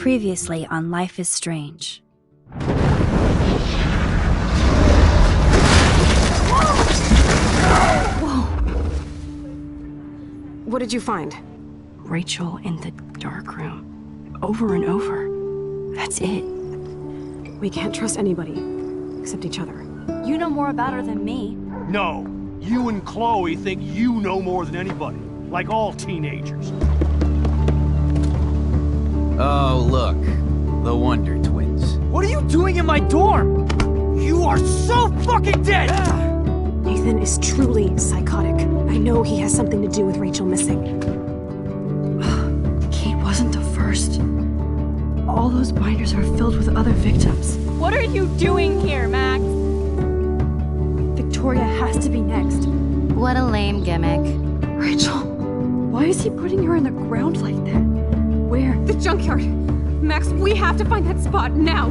Previously on Life is Strange. Whoa! What did you find? Rachel in the dark room. Over and over. That's it. We can't trust anybody, except each other. You know more about her than me. No. You and Chloe think you know more than anybody. Like all teenagers. Oh, look. The Wonder Twins. What are you doing in my dorm? You are so fucking dead! Nathan is truly psychotic. I know he has something to do with Rachel missing. Kate wasn't the first. All those binders are filled with other victims. What are you doing here, Max? Victoria has to be next. What a lame gimmick. Rachel, why is he putting her in the ground like that? Where? The junkyard! Max, we have to find that spot now!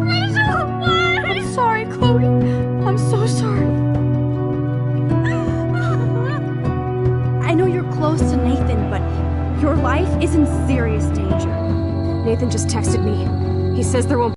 Rachel, what? I'm sorry, Chloe. I'm so sorry. I know you're close to Nathan, but your life is in serious danger. Nathan just texted me. He says there won't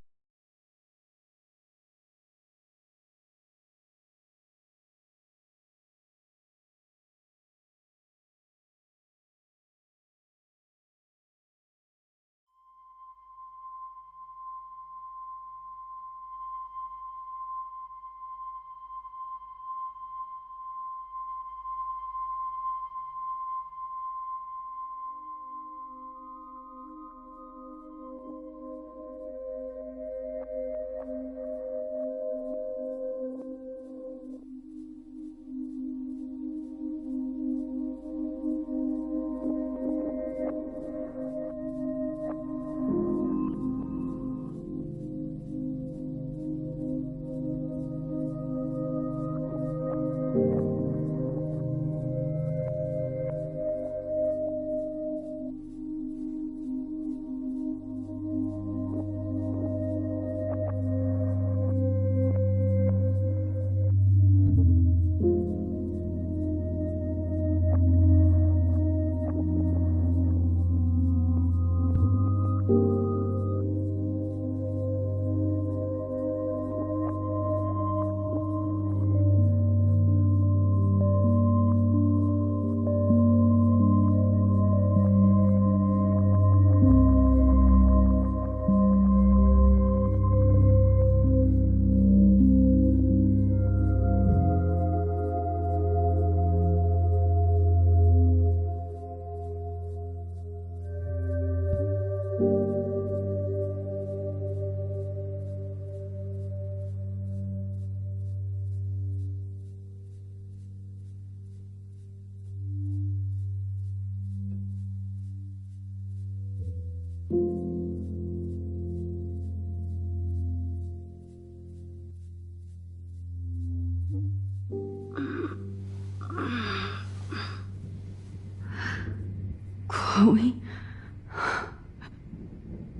Chloe?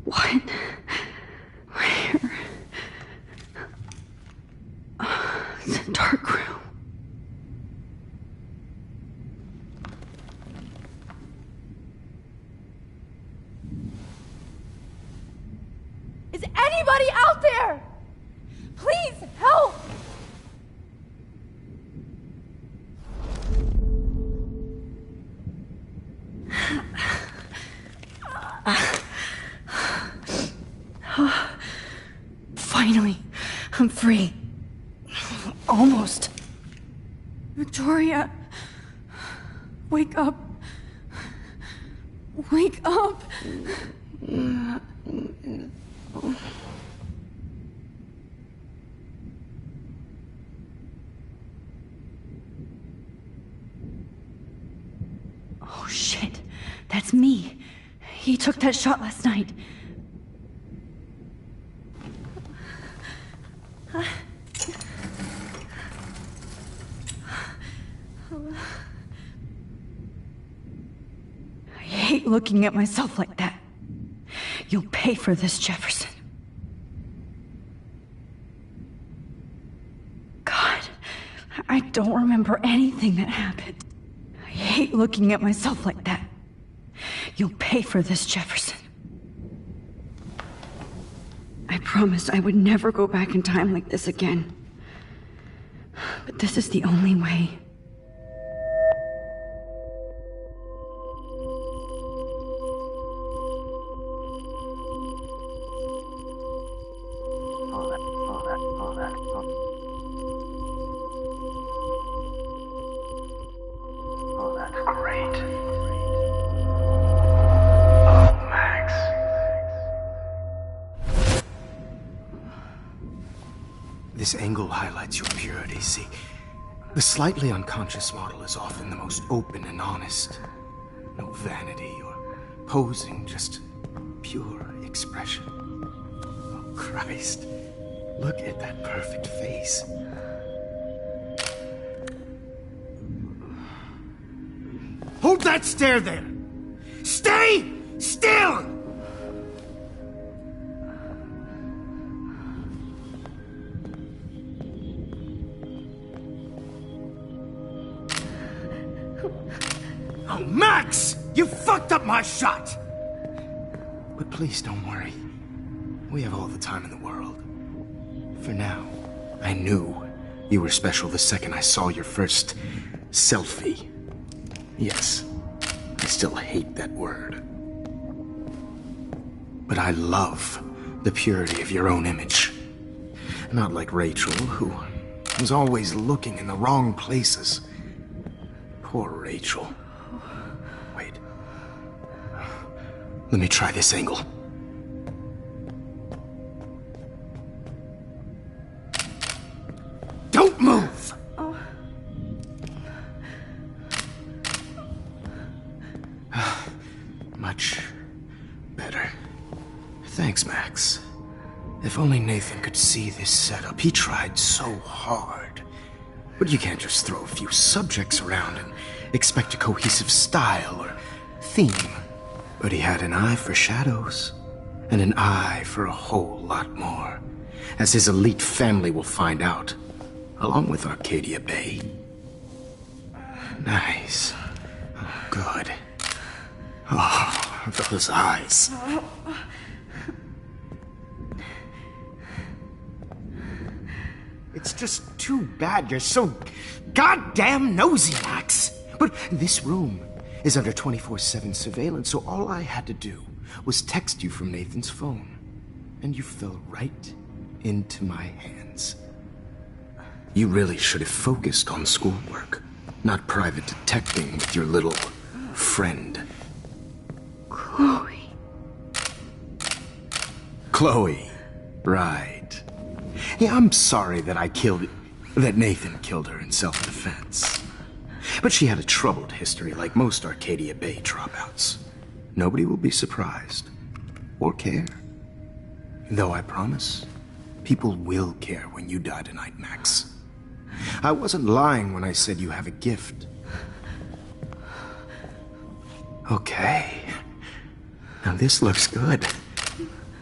What? Where? It's a dark room. Is anybody out there? Please help! Finally, I'm free. Almost. Victoria, wake up. Wake up. Oh shit, that's me. He took that shot last night. I hate looking at myself like that. You'll pay for this, Jefferson. God, I don't remember anything that happened. hate looking at myself like that. You'll pay for this, Jefferson. I promised I would never go back in time like this again. But this is the only way. Oh, that's great. Oh, Max. This angle highlights your purity, see? The slightly unconscious model is often the most open and honest. No vanity or posing, just pure expression. Oh, Christ. Look at that perfect face. Hold that stare there! Stay still! Oh, Max! You fucked up my shot! But please don't worry. We have all the time in the world. For now, I knew you were special the second I saw your first selfie. Yes, I still hate that word. But I love the purity of your own image. Not like Rachel, who was always looking in the wrong places. Poor Rachel. Wait. Let me try this angle. Don't move! Much better. Thanks, Max. If only Nathan could see this setup. He tried so hard. But you can't just throw a few subjects around and expect a cohesive style or theme. But he had an eye for shadows, and an eye for a whole lot more, as his elite family will find out, along with Arcadia Bay. Nice. Oh, good. Oh, those eyes. It's just too bad you're so goddamn nosy, Max. But this room is under 24/7 surveillance, so all I had to do was text you from Nathan's phone. And you fell right into my hands. You really should have focused on schoolwork, not private detecting with your little friend. Chloe. Chloe. Right. Yeah, I'm sorry that that Nathan killed her in self-defense. But she had a troubled history like most Arcadia Bay dropouts. Nobody will be surprised. Or care. Though I promise, people will care when you die tonight, Max. I wasn't lying when I said you have a gift. Okay. Now this looks good.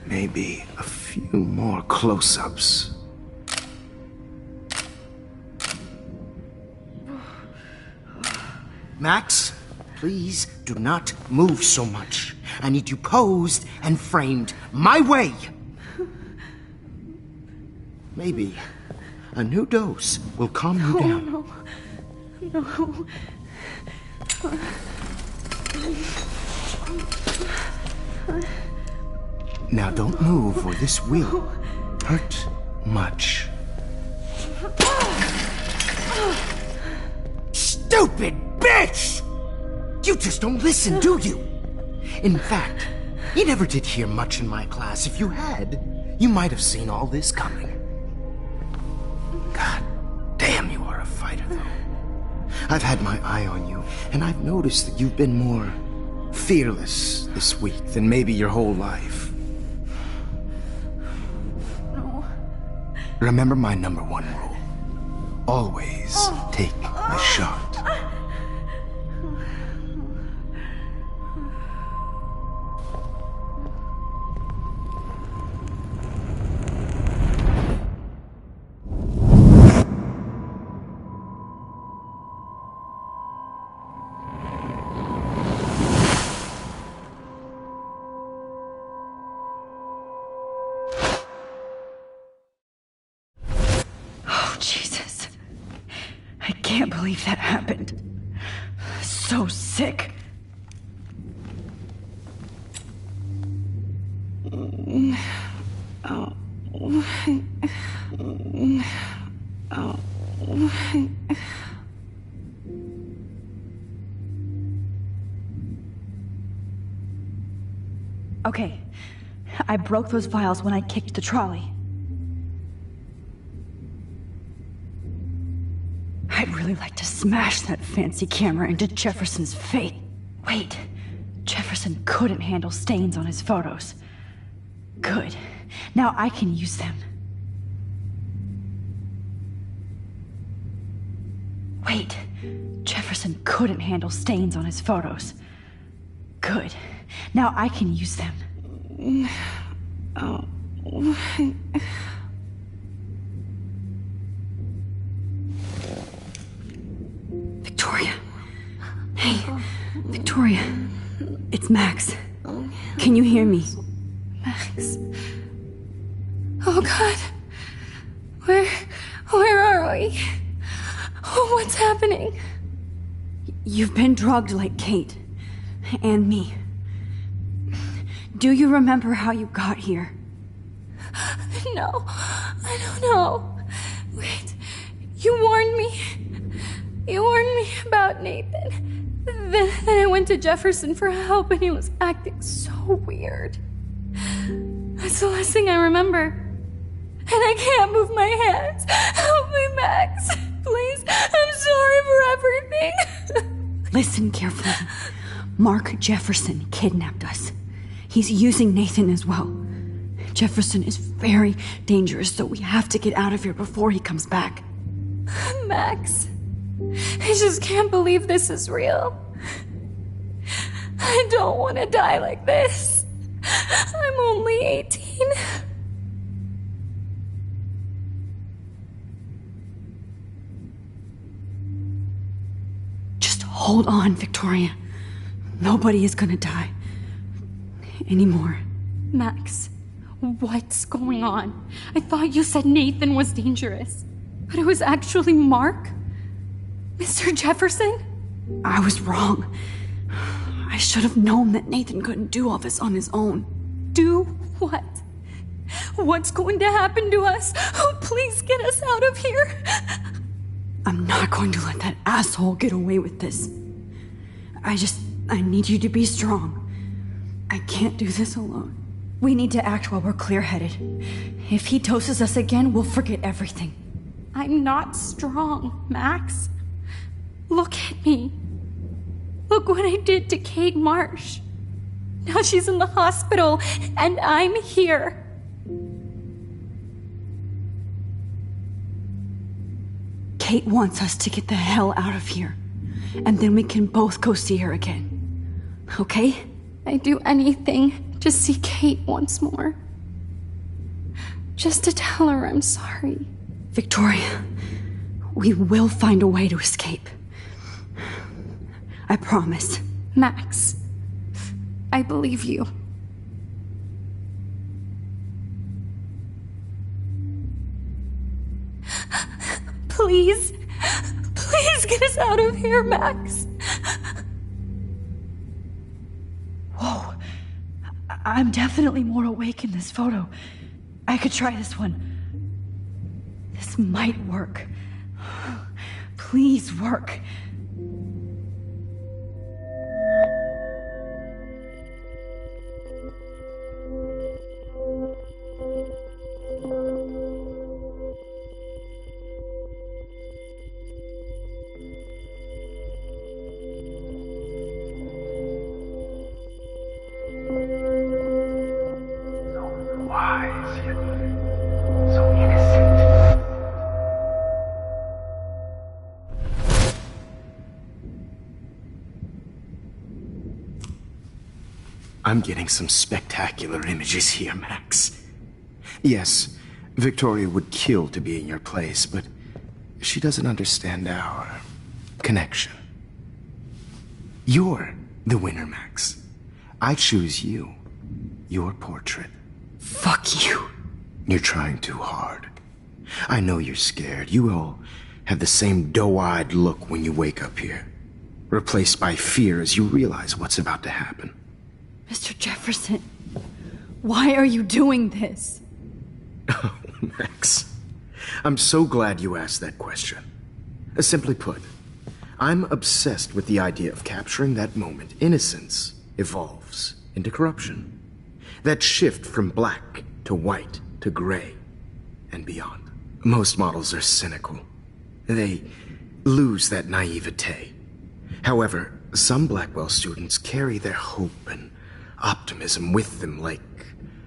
Maybe a few more close-ups. Max, please do not move so much. I need you posed and framed my way. Maybe a new dose will calm you down. No. Now don't move or this will hurt much. Stupid bitch! You just don't listen, do you? In fact, you never did hear much in my class. If you had, you might have seen all this coming. God damn, you are a fighter, though. I've had my eye on you, and I've noticed that you've been more fearless this week than maybe your whole life. No. Remember my number one rule. Always take the shot. can't believe that happened. So sick. Okay, I broke those files when I kicked the trolley. I'd really like to smash that fancy camera into Jefferson's face. Wait, Jefferson couldn't handle stains on his photos. Good. Now I can use them. Wait, Jefferson couldn't handle stains on his photos. Good. Now I can use them. Victoria. Hey, Victoria. It's Max. Can you hear me? Max. Oh God. Where are we? Oh, what's happening? You've been drugged like Kate. And me. Do you remember how you got here? No, I don't know. Wait, you warned me. You warned me about Nathan. Then I went to Jefferson for help and he was acting so weird. That's the last thing I remember. And I can't move my hands. Help me, Max. Please, I'm sorry for everything. Listen carefully. Mark Jefferson kidnapped us. He's using Nathan as well. Jefferson is very dangerous, so we have to get out of here before he comes back. Max, I just can't believe this is real. I don't want to die like this. I'm only 18. Just hold on, Victoria. Nobody is gonna die. Anymore. Max, what's going on? I thought you said Nathan was dangerous, but it was actually Mark? Mr. Jefferson? I was wrong. I should have known that Nathan couldn't do all this on his own. Do what? What's going to happen to us? Oh, please get us out of here. I'm not going to let that asshole get away with this. I need you to be strong. I can't do this alone. We need to act while we're clear-headed. If he doses us again, we'll forget everything. I'm not strong, Max. Look at me. Look what I did to Kate Marsh. Now she's in the hospital, and I'm here. Kate wants us to get the hell out of here. And then we can both go see her again. Okay? I'd do anything to see Kate once more. Just to tell her I'm sorry. Victoria, we will find a way to escape. I promise. Max, I believe you. Please, please get us out of here, Max. Whoa. I'm definitely more awake in this photo. I could try this one. This might work. Please work. I'm getting some spectacular images here, Max. Yes, Victoria would kill to be in your place, but she doesn't understand our connection. You're the winner, Max. I choose you. Your portrait. Fuck you. You're trying too hard. I know you're scared. You owe have the same doe-eyed look when you wake up here, replaced by fear as you realize what's about to happen. Mr. Jefferson, why are you doing this? Oh, Max, I'm so glad you asked that question. Simply put, I'm obsessed with the idea of capturing that moment innocence evolves into corruption. That shift from black to white to gray and beyond. Most models are cynical. They lose that naivete. However, some Blackwell students carry their hope and optimism with them like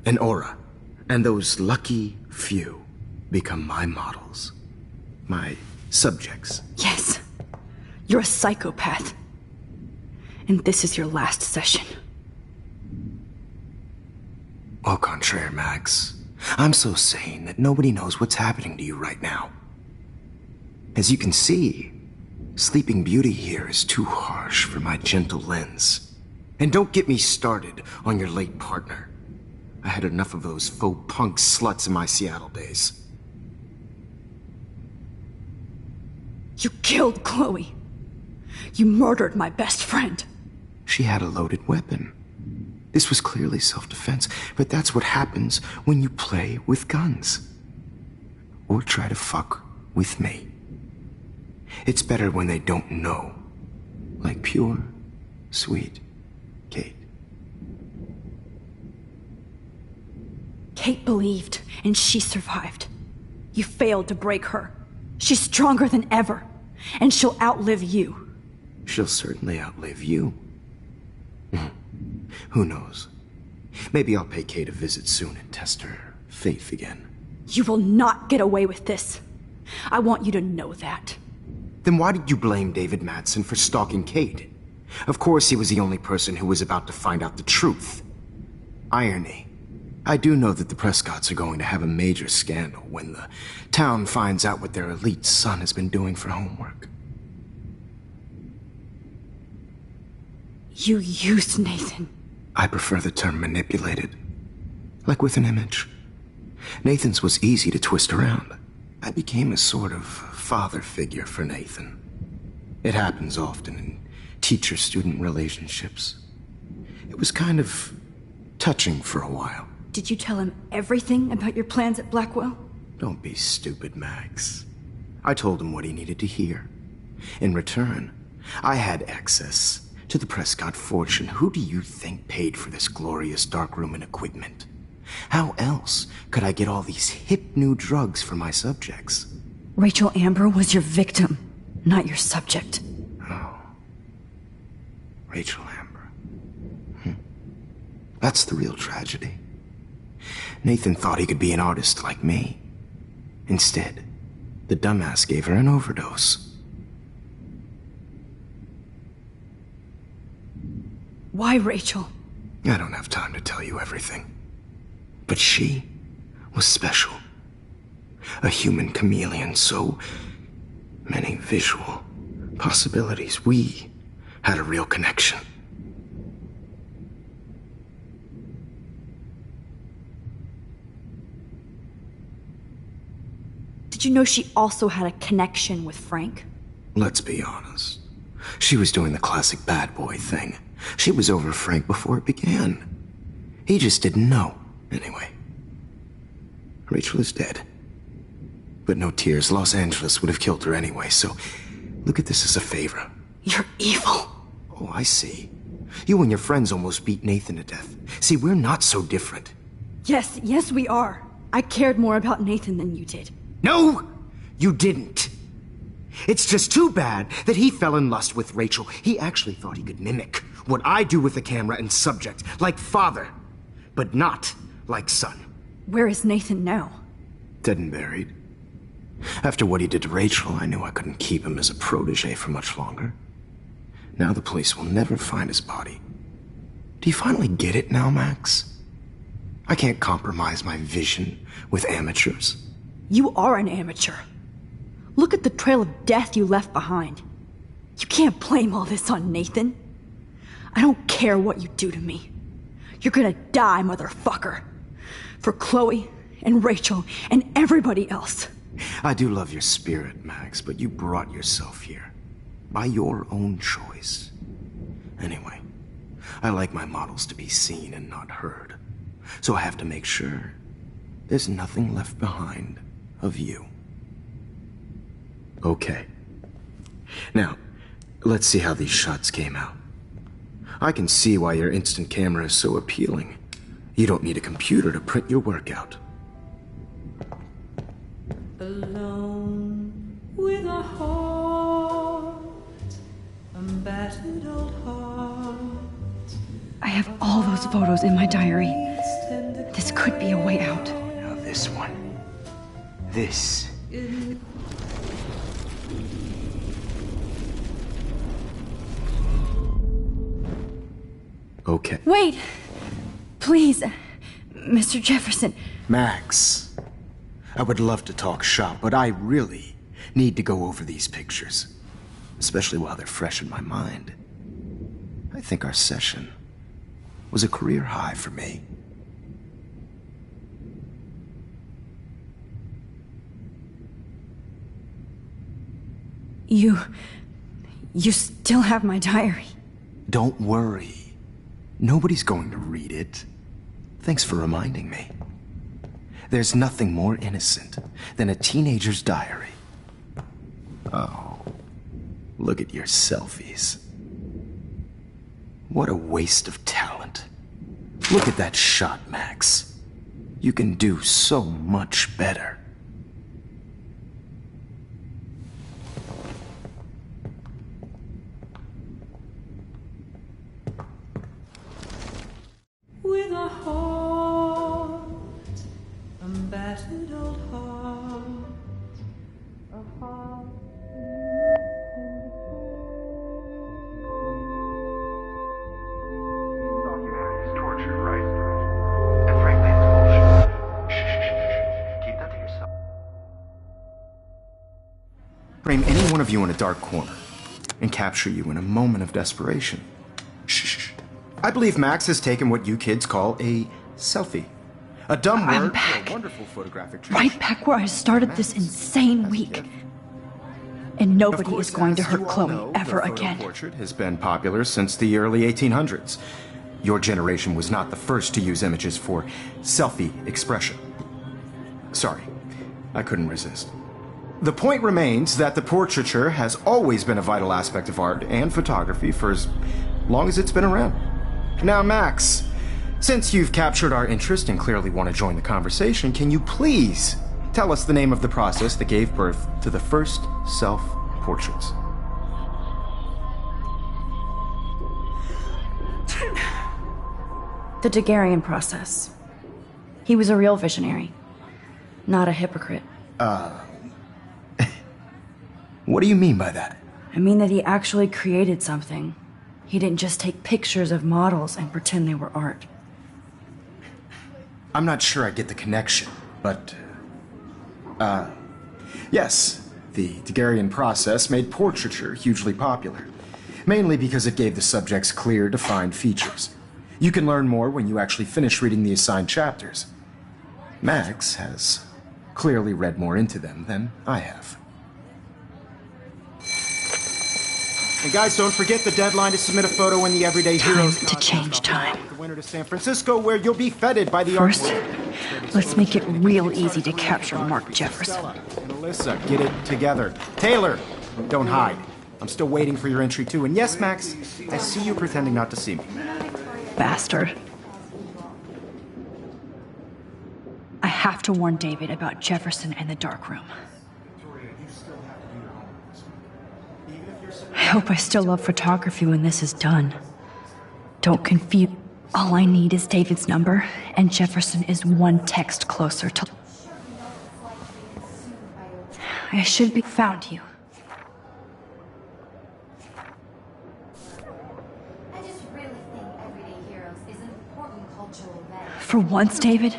an aura. And those lucky few become my models. My subjects. Yes. You're a psychopath. And this is your last session. Au contraire, Max. I'm so sane that nobody knows what's happening to you right now. As you can see, Sleeping Beauty here is too harsh for my gentle lens. And don't get me started on your late partner. I had enough of those faux punk sluts in my Seattle days. You killed Chloe. You murdered my best friend. She had a loaded weapon. This was clearly self-defense, but that's what happens when you play with guns. Or try to fuck with me. It's better when they don't know. Like pure, sweet Kate. Kate believed, and she survived. You failed to break her. She's stronger than ever, and she'll outlive you. She'll certainly outlive you. Who knows? Maybe I'll pay Kate a visit soon and test her faith again. You will not get away with this. I want you to know that. Then why did you blame David Madsen for stalking Kate? Of course he was the only person who was about to find out the truth. Irony. I do know that the Prescotts are going to have a major scandal when the town finds out what their elite son has been doing for homework. You used Nathan. I prefer the term manipulated. Like with an image. Nathan's was easy to twist around. I became a sort of father figure for Nathan. It happens often in teacher-student relationships. It was kind of touching for a while. Did you tell him everything about your plans at Blackwell? Don't be stupid, Max. I told him what he needed to hear. In return, I had access to the Prescott fortune. Who do you think paid for this glorious darkroom and equipment? How else could I get all these hip new drugs for my subjects? Rachel Amber was your victim, not your subject. Oh. Rachel Amber. That's the real tragedy. Nathan thought he could be an artist like me. Instead, the dumbass gave her an overdose. Why Rachel? I don't have time to tell you everything. But she was special. A human chameleon, so many visual possibilities. We had a real connection. Did you know she also had a connection with Frank? Let's be honest. She was doing the classic bad boy thing. She was over Frank before it began. He just didn't know. Anyway, Rachel is dead. But no tears. Los Angeles would have killed her anyway, so look at this as a favor. You're evil. Oh, I see. You and your friends almost beat Nathan to death. See, we're not so different. Yes, we are. I cared more about Nathan than you did. No, you didn't. It's just too bad that he fell in lust with Rachel. He actually thought he could mimic what I do with the camera and subject, like father, but not like son. Where is Nathan now? Dead and buried. After what he did to Rachel, I knew I couldn't keep him as a protege for much longer. Now the police will never find his body. Do you finally get it now, Max? I can't compromise my vision with amateurs. You are an amateur. Look at the trail of death you left behind. You can't blame all this on Nathan. I don't care what you do to me. You're gonna die, motherfucker. For Chloe and Rachel and everybody else. I do love your spirit, Max, but you brought yourself here. By your own choice. Anyway, I like my models to be seen and not heard. So I have to make sure there's nothing left behind of you. Okay. Now, let's see how these shots came out. I can see why your instant camera is so appealing. You don't need a computer to print your work out. Alone with a heart, a battered old heart. I have all those photos in my diary. This could be a way out. Now this one. This. Okay. Wait! Please, Mr. Jefferson. Max, I would love to talk shop, but I really need to go over these pictures. Especially while they're fresh in my mind. I think our session was a career high for me. You still have my diary. Don't worry. Nobody's going to read it. Thanks for reminding me. There's nothing more innocent than a teenager's diary. Oh, look at your selfies. What a waste of talent. Look at that shot, Max. You can do so much better. With a heart, a battered old heart, a heart. Humanity's torture, right? And frankly, it's bullshit. Shh. Keep that to yourself. Frame any one of you in a dark corner and capture you in a moment of desperation. Shh. I believe Max has taken what you kids call a selfie. A dumb I'm word back. for a wonderful photographic tradition. Right back where I started this insane week. And nobody is going to hurt Chloe ever again. The portrait has been popular since the early 1800s. Your generation was not the first to use images for selfie expression. Sorry, I couldn't resist. The point remains that the portraiture has always been a vital aspect of art and photography for as long as it's been around. Now, Max, since you've captured our interest and clearly want to join the conversation, can you please tell us the name of the process that gave birth to the first self-portraits? The Daguerrean process. He was a real visionary, not a hypocrite. What do you mean by that? I mean that he actually created something. He didn't just take pictures of models and pretend they were art. I'm not sure I get the connection, but... yes, the Daguerrean process made portraiture hugely popular. Mainly because it gave the subjects clear, defined features. You can learn more when you actually finish reading the assigned chapters. Max has clearly read more into them than I have. And guys, don't forget the deadline to submit a photo in the Everyday Heroes Time to change time. The winter to San Francisco, where you'll be feted by the First, art world. let's make it real easy to capture Mark Jefferson. And Alyssa, get it together. Taylor, don't hide. I'm still waiting for your entry too. And yes, Max, I see you pretending not to see me. Bastard. I have to warn David about Jefferson and the dark room. I hope I still love photography when this is done. Don't confuse. All I need is David's number, and Jefferson is one text closer to... I should be found you. I just really think Everyday Heroes is an important cultural event. For once, David,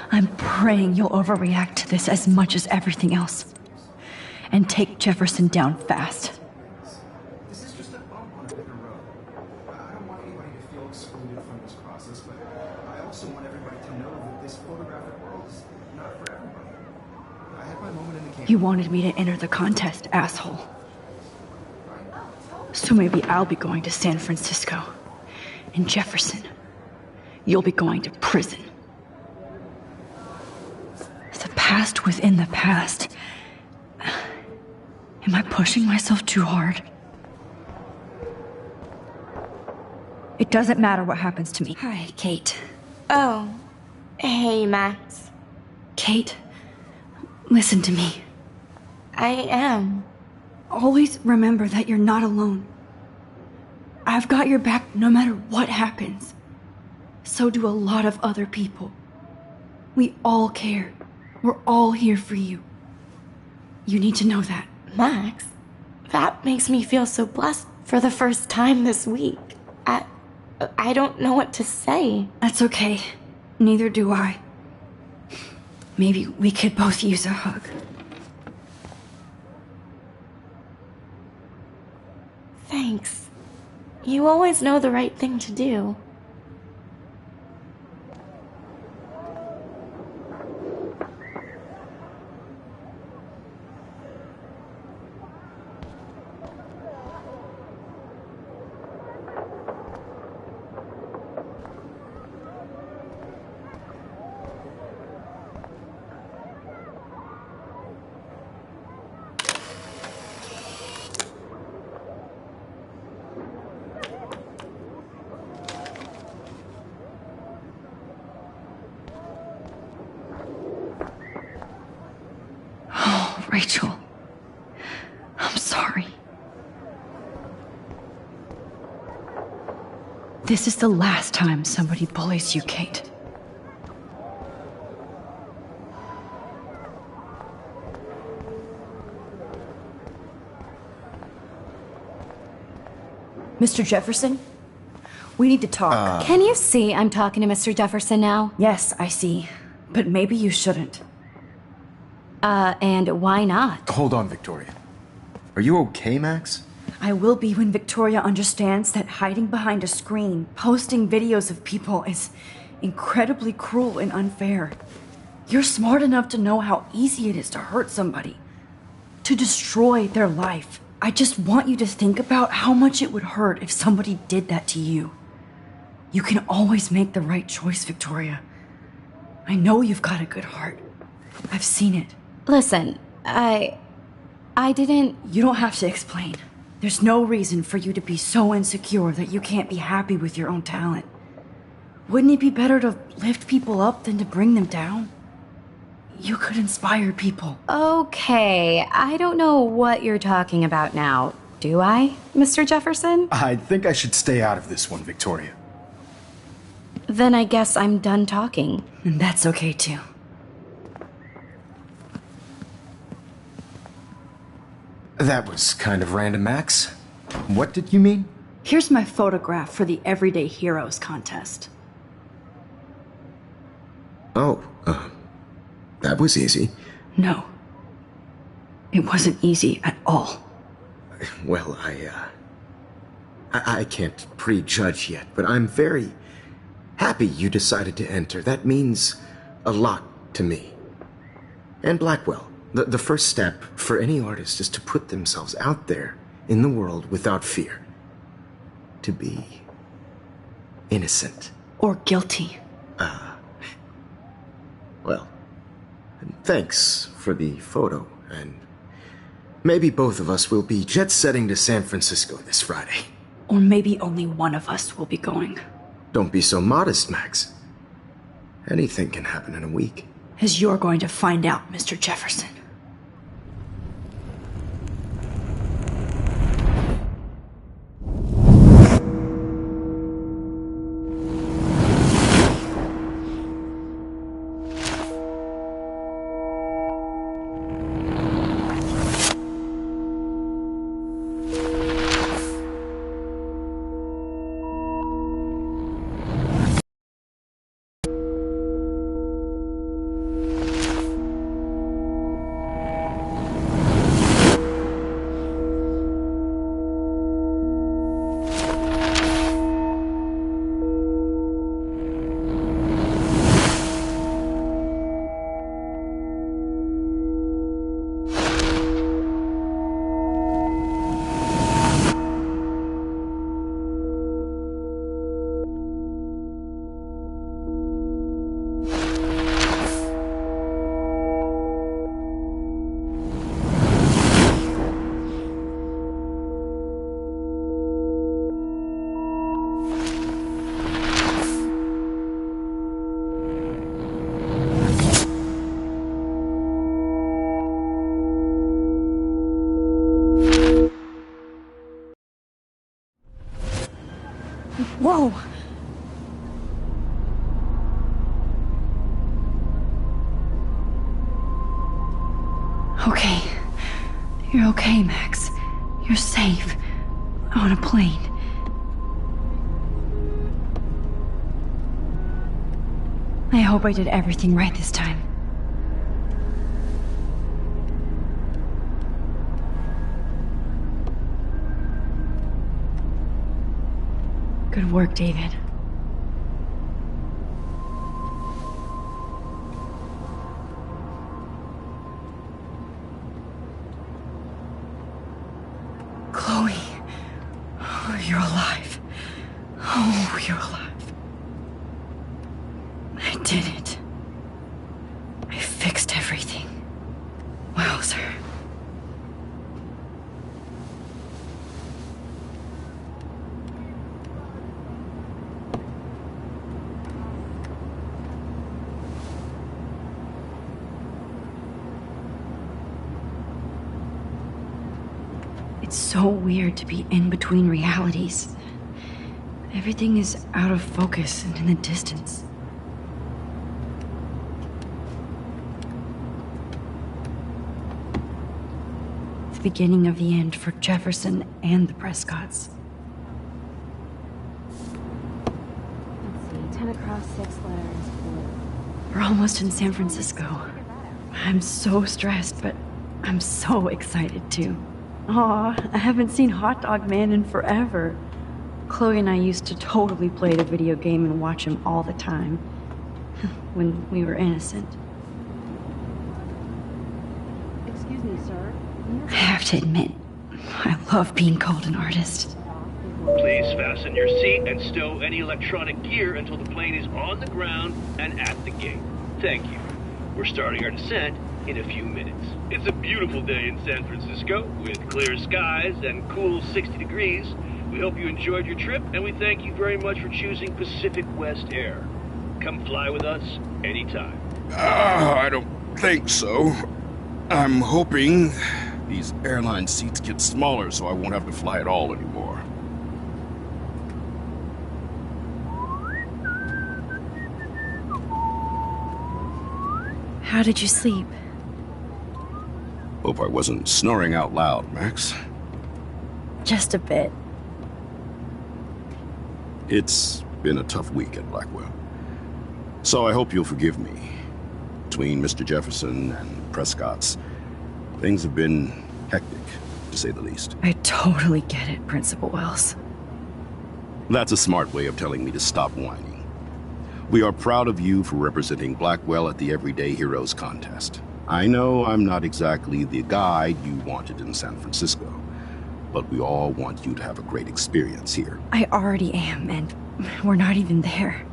I'm praying you'll overreact to this as much as everything else. And take Jefferson down fast. This is just a bump on a bigger road. I don't want anybody to feel excluded from this process, but I also want everybody to know that this photographic world is not for everybody. I had my moment in the camp. You wanted me to enter the contest, asshole. So maybe I'll be going to San Francisco. And Jefferson, you'll be going to prison. The past within the past. Am I pushing myself too hard? It doesn't matter what happens to me. Hi, Kate. Oh. Hey, Max. Kate, listen to me. I am. Always remember that you're not alone. I've got your back no matter what happens. So do a lot of other people. We all care. We're all here for you. You need to know that. Max, that makes me feel so blessed for the first time this week. I don't know what to say. That's okay. Neither do I. Maybe we could both use a hug. Thanks. You always know the right thing to do. Rachel, I'm sorry. This is the last time somebody bullies you, Kate. Mr. Jefferson? We need to talk. Can you see I'm talking to Mr. Jefferson now? Yes, I see. But maybe you shouldn't. And why not? Hold on, Victoria. Are you okay, Max? I will be when Victoria understands that hiding behind a screen, posting videos of people is incredibly cruel and unfair. You're smart enough to know how easy it is to hurt somebody, to destroy their life. I just want you to think about how much it would hurt if somebody did that to you. You can always make the right choice, Victoria. I know you've got a good heart. I've seen it. Listen, I didn't... You don't have to explain. There's no reason for you to be so insecure that you can't be happy with your own talent. Wouldn't it be better to lift people up than to bring them down? You could inspire people. Okay, I don't know what you're talking about now. Do I, Mr. Jefferson? I think I should stay out of this one, Victoria. Then I guess I'm done talking. And that's okay too. That was kind of random, Max. What did you mean? Here's my photograph for the Everyday Heroes contest. Oh, that was easy. No. It wasn't easy at all. Well, I can't prejudge yet, but I'm very happy you decided to enter. That means a lot to me. And Blackwell. The first step for any artist is to put themselves out there in the world without fear. To be innocent. Or guilty. Well, thanks for the photo, and maybe both of us will be jet-setting to San Francisco this Friday. Or maybe only one of us will be going. Don't be so modest, Max. Anything can happen in a week. As you're going to find out, Mr. Jefferson. You're okay, Max. You're safe. On a plane. I hope I did everything right this time. Good work, David. Chloe. Oh, you're alive. Oh, you're alive. I did it. I fixed everything. Wowzer. It's so weird to be in between realities. Everything is out of focus and in the distance. The beginning of the end for Jefferson and the Prescotts. Let's see, 10 across, 6 letters, 4. We're almost in San Francisco. I'm so stressed, but I'm so excited too. Aw, I haven't seen Hot Dog Man in forever. Chloe and I used to totally play the video game and watch him all the time. When we were innocent. Excuse me, sir. I have to admit, I love being called an artist. Please fasten your seat and stow any electronic gear until the plane is on the ground and at the gate. Thank you. We're starting our descent in a few minutes. It's a beautiful day in San Francisco with clear skies and cool 60 degrees. We hope you enjoyed your trip, and we thank you very much for choosing Pacific West Air. Come fly with us anytime. I don't think so. I'm hoping these airline seats get smaller so I won't have to fly at all anymore. How did you sleep? Hope I wasn't snoring out loud, Max. Just a bit. It's been a tough week at Blackwell. So I hope you'll forgive me. Between Mr. Jefferson and Prescott's, things have been hectic, to say the least. I totally get it, Principal Wells. That's a smart way of telling me to stop whining. We are proud of you for representing Blackwell at the Everyday Heroes contest. I know I'm not exactly the guide you wanted in San Francisco, but we all want you to have a great experience here. I already am, and we're not even there.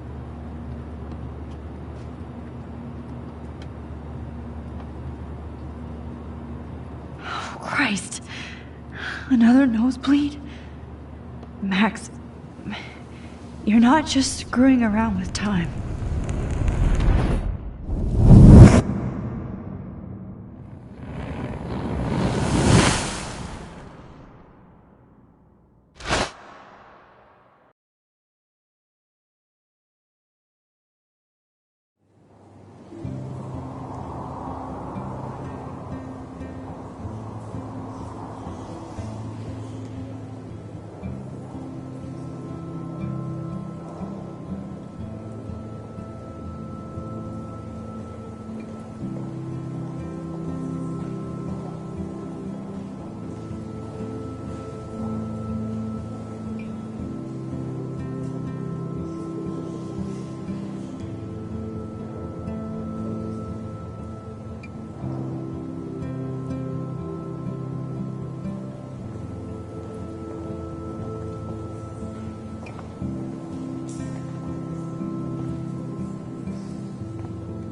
Oh, Christ. Another nosebleed? Max, you're not just screwing around with time.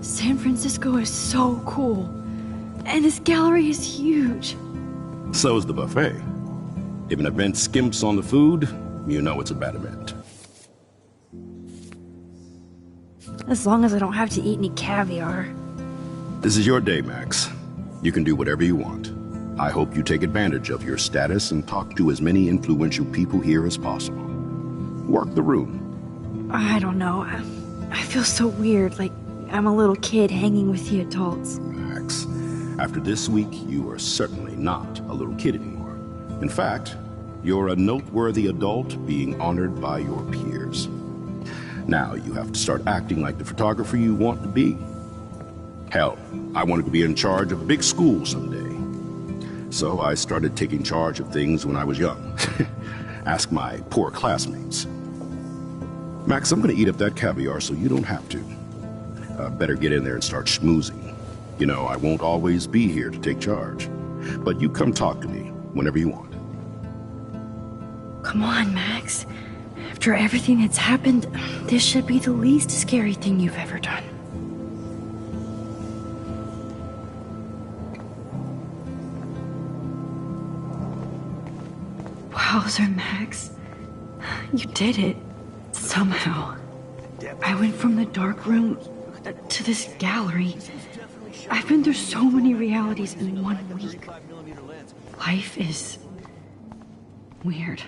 San Francisco is so cool. And this gallery is huge. So is the buffet. If an event skimps on the food, you know it's a bad event. As long as I don't have to eat any caviar. This is your day, Max. You can do whatever you want. I hope you take advantage of your status and talk to as many influential people here as possible. Work the room. I don't know. I feel so weird, like I'm a little kid hanging with the adults. Max, After this week, you are certainly not a little kid anymore. In fact, you're a noteworthy adult being honored by your peers. Now you have to start acting like the photographer you want to be. Hell, I wanted to be in charge of a big school someday. So I started taking charge of things when I was young. Ask my poor classmates. Max, I'm gonna eat up that caviar so you don't have to. Better get in there and start schmoozing. You know, I won't always be here to take charge. But you come talk to me whenever you want. Come on, Max. After everything that's happened, this should be the least scary thing you've ever done. Wowzer, Max. You did it. Somehow. I went from the dark room to this gallery. I've been through so many realities in 1 week. Life is weird.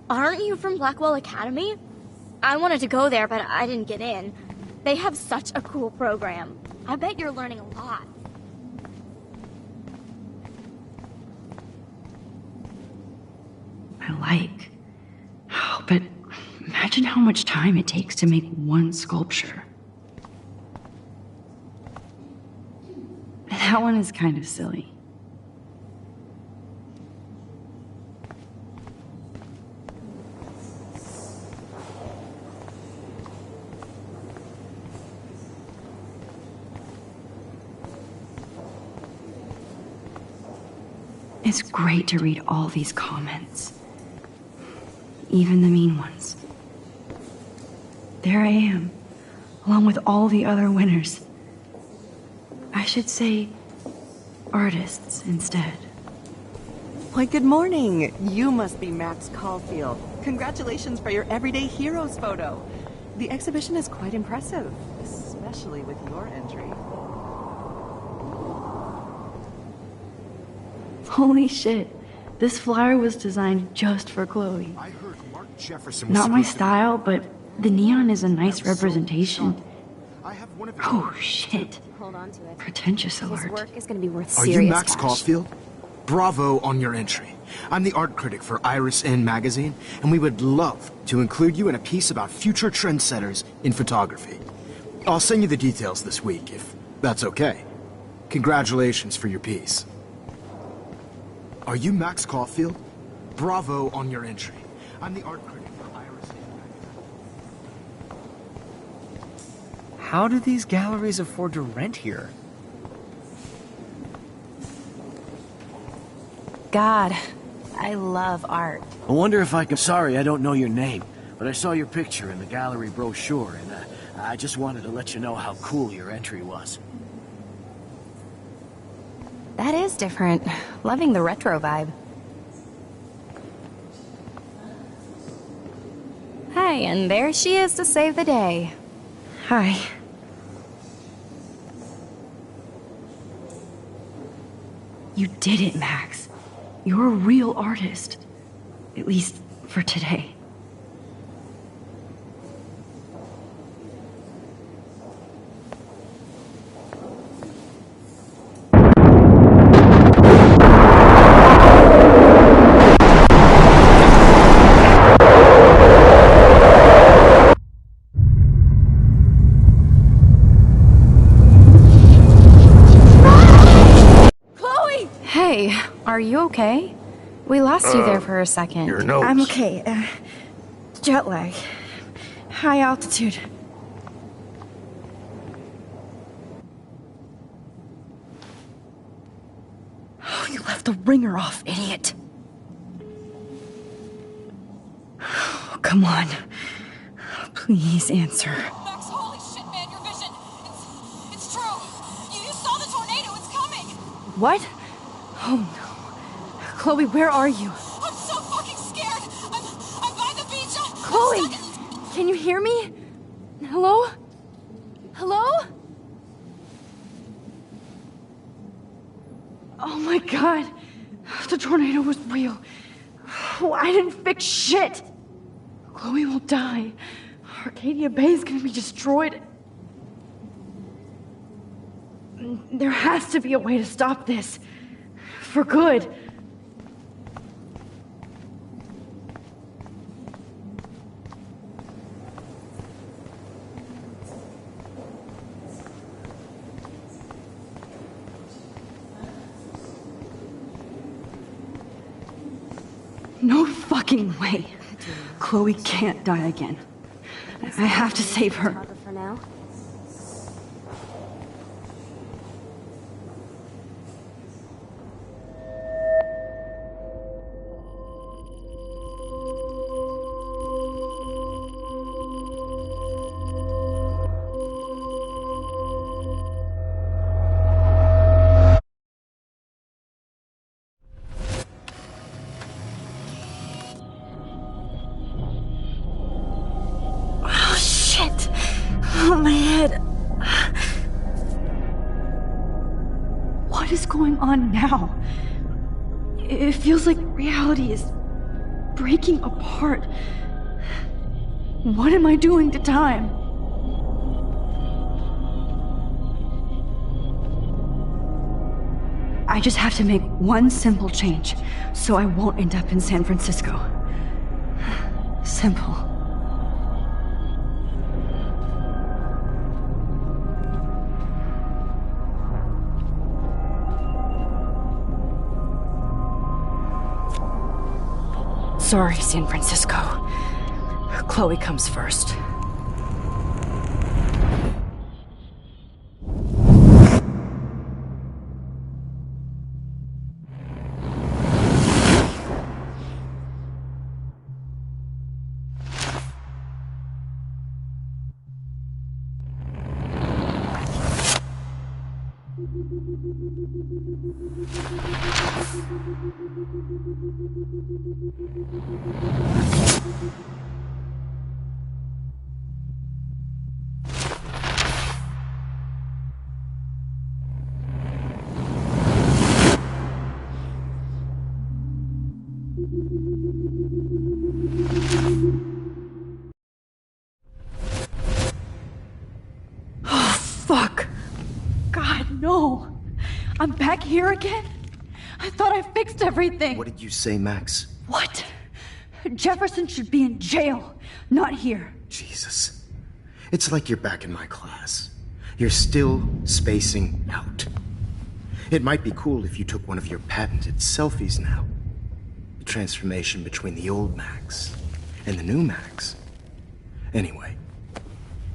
Aren't you from Blackwell Academy? I wanted to go there, but I didn't get in. They have such a cool program. I bet you're learning a lot. I like. Oh, but imagine how much time it takes to make one sculpture. That one is kind of silly. It's great to read all these comments. Even the mean ones. There I am, along with all the other winners. I should say artists instead. Why, good morning. You must be Max Caulfield. Congratulations for your Everyday Heroes photo. The exhibition is quite impressive, especially with your entry. Holy shit. This flyer was designed just for Chloe. I heard Mark Jefferson was Not my supposed to- style, but the neon is a nice representation. I have one of Oh shit. Hold on to it. Pretentious His alert. work is going to be worth Are serious you Max cash. Caulfield? Bravo on your entry. I'm the art critic for Iris N magazine, and we would love to include you in a piece about future trendsetters in photography. I'll send you the details this week, if that's okay. Congratulations for your piece. Are you Max Caulfield? Bravo on your entry. I'm the art critic for Iris N magazine. How do these galleries afford to rent here? God, I love art. I wonder if I can... Sorry, I don't know your name, but I saw your picture in the gallery brochure, and I just wanted to let you know how cool your entry was. That is different. Loving the retro vibe. Hey, and there she is to save the day. Hi. You did it, Max. You're a real artist. At least for today. Hey, are you okay? We lost you there for a second. Your nose. I'm okay. Jet lag. High altitude. Oh, you left the ringer off, idiot. Oh, come on. Please answer. Max, holy shit, man, your vision. It's true. You saw the tornado. It's coming. What? Oh no. Chloe, where are you? I'm so fucking scared. I'm by the beach. Chloe! Can you hear me? Hello? Hello? my god! The tornado was real. Oh, I didn't fix shit! Chloe will die. Arcadia Bay is gonna be destroyed. There has to be a way to stop this. For good. No fucking way. Chloe can't die again. I have to save her. For now. What is going on now? It feels like reality is breaking apart. What am I doing to time? I just have to make one simple change, so I won't end up in San Francisco. Simple. Sorry, San Francisco. Chloe comes first. Fuck. God, no. I'm back here again? I thought I fixed everything. What did you say, Max? What? Jefferson should be in jail, not here. Jesus. It's like you're back in my class. You're still spacing out. It might be cool if you took one of your patented selfies now. The transformation between the old Max and the new Max. Anyway,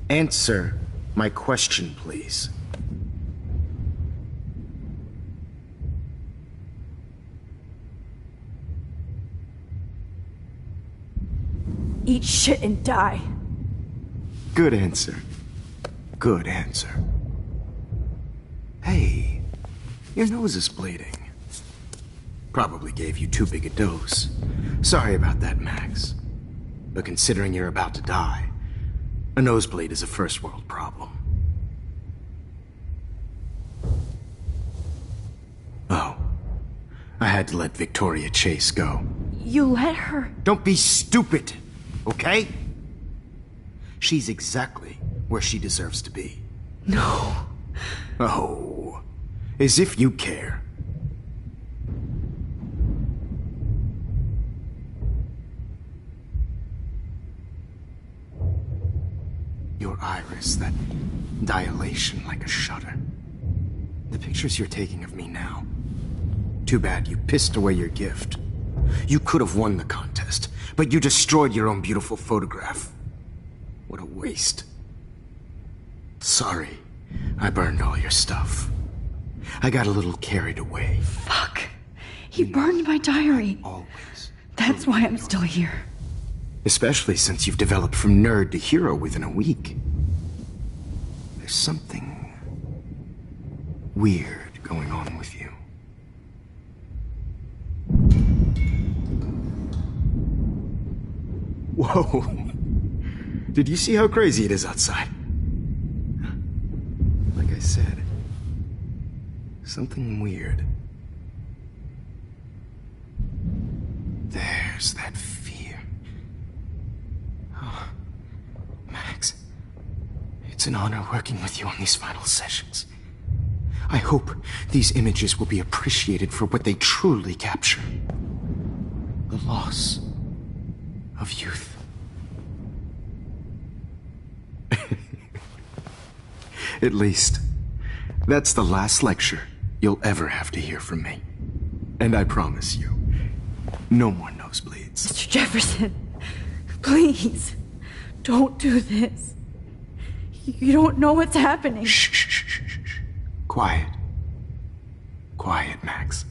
answer my question, please. Eat shit and die. Good answer. Good answer. Hey, your nose is bleeding. Probably gave you too big a dose. Sorry about that, Max. But considering you're about to die, a nosebleed is a first world problem. Oh, I had to let Victoria Chase go. You let her? Don't be stupid, okay? She's exactly where she deserves to be. No. Oh, as if you care. Your iris, that dilation like a shutter. The pictures you're taking of me now. Too bad you pissed away your gift. You could have won the contest, but you destroyed your own beautiful photograph. What a waste. Sorry, I burned all your stuff. I got a little carried away. Fuck. He burned my diary. Always. That's why I'm still here. Especially since you've developed from nerd to hero within a week. There's something weird going on with you. Whoa. Did you see how crazy it is outside? Like I said, something weird. Where's that fear? Oh, Max, it's an honor working with you on these final sessions. I hope these images will be appreciated for what they truly capture. The loss of youth. At least, that's the last lecture you'll ever have to hear from me. And I promise you, no more nosebleeds. Mr. Jefferson, please, don't do this. You don't know what's happening. Shh. Quiet. Quiet, Max.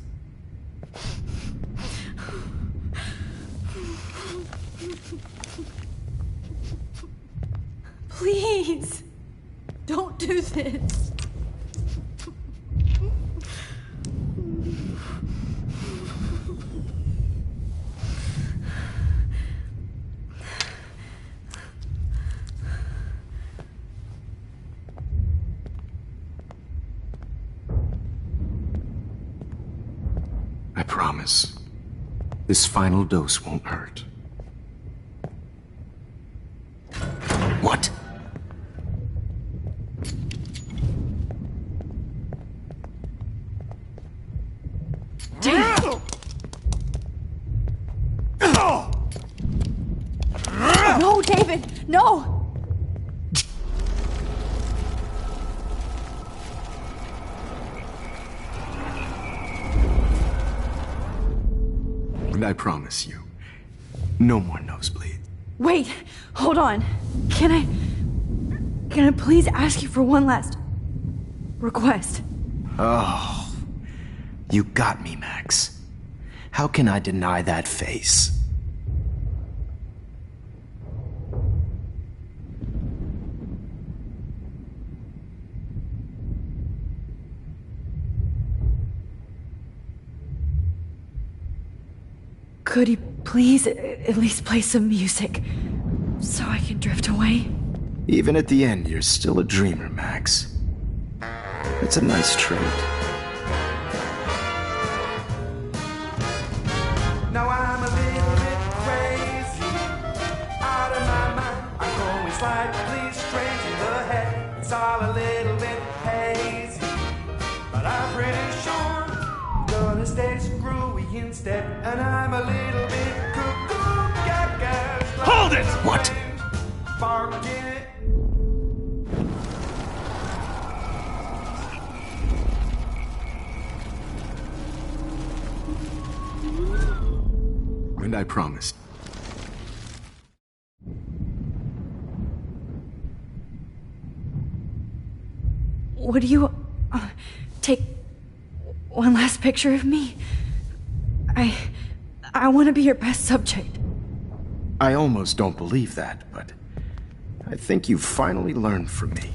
Please, don't do this. I promise, this final dose won't hurt. What? No, David, no! And I promise you, no more nosebleeds. Wait, hold on. Can I please ask you for one last request? Oh, you got me, Max. How can I deny that face? Could you please at least play some music so I can drift away? Even at the end, you're still a dreamer, Max. It's a nice trait. Now I'm a little bit crazy, out of my mind. I'm going slightly straight in the head. It's all a little bit hazy, but I'm pretty sure I'm gonna stay screwy instead. And I'm a little bit cuckoo, gaga. Hold it! What? Barking it. And I promise. Would you take one last picture of me? I want to be your best subject. I almost don't believe that, but I think you've finally learned from me.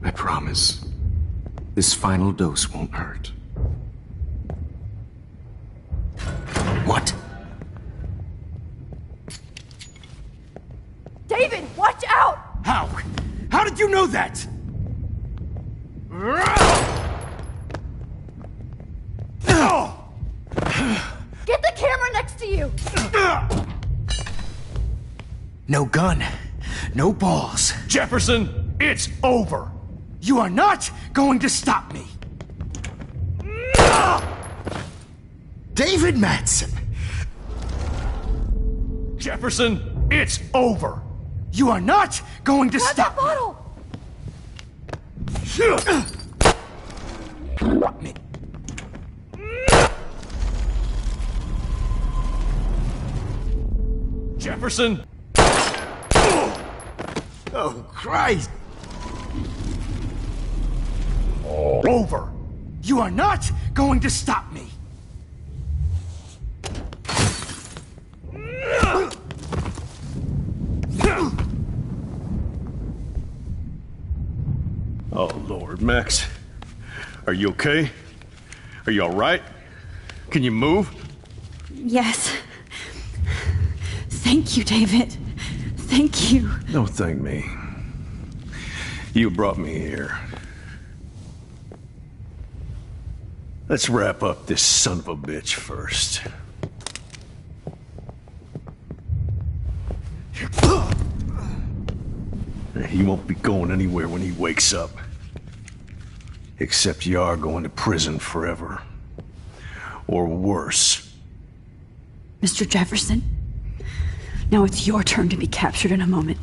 I promise, this final dose won't hurt. What? David, watch out! How? How did you know that? Get the camera next to you! No gun, no balls. Jefferson, it's over. You are not going to stop me. David Madsen. Jefferson, it's over. You are not going to Grab stop that bottle! me. Jefferson. Oh, Christ. Over. You are not going to stop me. Oh, Lord, Max. Are you okay? Are you all right? Can you move? Yes. Thank you, David. Thank you. Don't thank me. You brought me here. Let's wrap up this son of a bitch first. He won't be going anywhere when he wakes up. Except you are going to prison forever. Or worse. Mr. Jefferson, now it's your turn to be captured in a moment.